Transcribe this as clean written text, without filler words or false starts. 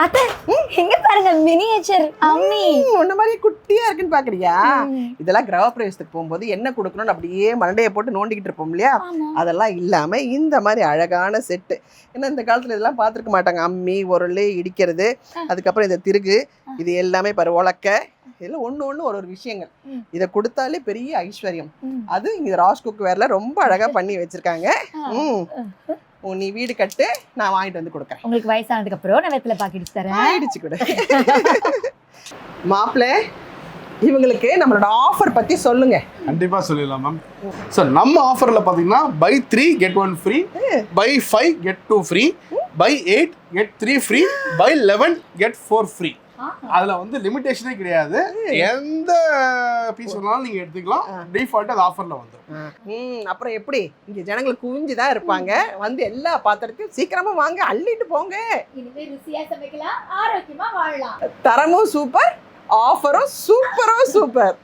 அத்தை எங்க பாருங்க மினியேச்சர் அம்மி உன்ன மாதிரி குட்டியா இருக்குன்னு பாக்குறியா? இதெல்லாம் கிரகப்பிரவேசத்துக்கு போகும்போது என்ன கொடுக்கணும்னு அப்படியே மண்டையை போட்டு நோண்டிக்கிட்டு இருப்போம் இல்லையா? அதெல்லாம் இல்லாம இந்த மாதிரி அழகான செட்டு. ஏன்னா இந்த காலத்துல இதெல்லாம் பார்த்துருக்க மாட்டாங்க. அம்மி, உரல், இடிக்கிறது, அதுக்கப்புறம் இந்த திருகு, இது எல்லாமே பாரு, உலக்க, இதெல்லாம் ஒன்று ஒரு விஷயங்கள். இதை கொடுத்தாலே பெரிய ஐஸ்வர்யம். அது இங்க ராஜ் குக்வேர்ல ரொம்ப அழகா பண்ணி வச்சிருக்காங்க. நீ வீடு கட்டு, நான் வாங்கிட்டு வந்து கொடுக்குறேன். உங்களுக்கு வயசானதுக்கு அப்புறம் நான் வெத்தலை பாக்கெட் தரேன். ஆயிடுச்சு கூட. மாப்பிள்ளை, இவங்களுக்கு நம்மளோட ஆஃபர் பத்தி சொல்லுங்க. கண்டிப்பா சொல்லிடலாம் மேம். சார், நம்ம ஆஃபர்ல பாத்தீங்கன்னா buy 3 get 1 free, buy 5 get 2 free, buy 8 get 3 free, buy 11 get 4 free. அதுல வந்து லிமிடேஷனே கிடையாது. எந்த பீஸ் வேணாலும் நீங்க எடுத்துக்கலாம். டிஃபால்ட் அது ஆஃபர்ல வந்துடும். அப்புறம் எப்படி இங்க ஜனங்களுக்கு குவிஞ்சுதான் இருப்பாங்க. வந்து எல்லா பாத்திரத்தையும் சீக்கிரமா வாங்க, அள்ளிட்டு போங்க. இனிமே ருசியா சமைக்கலாம், ஆரோக்கியமா வாழலாம். தரமும் சூப்பர், ஆஃபரும் சூப்பரோ சூப்பர்.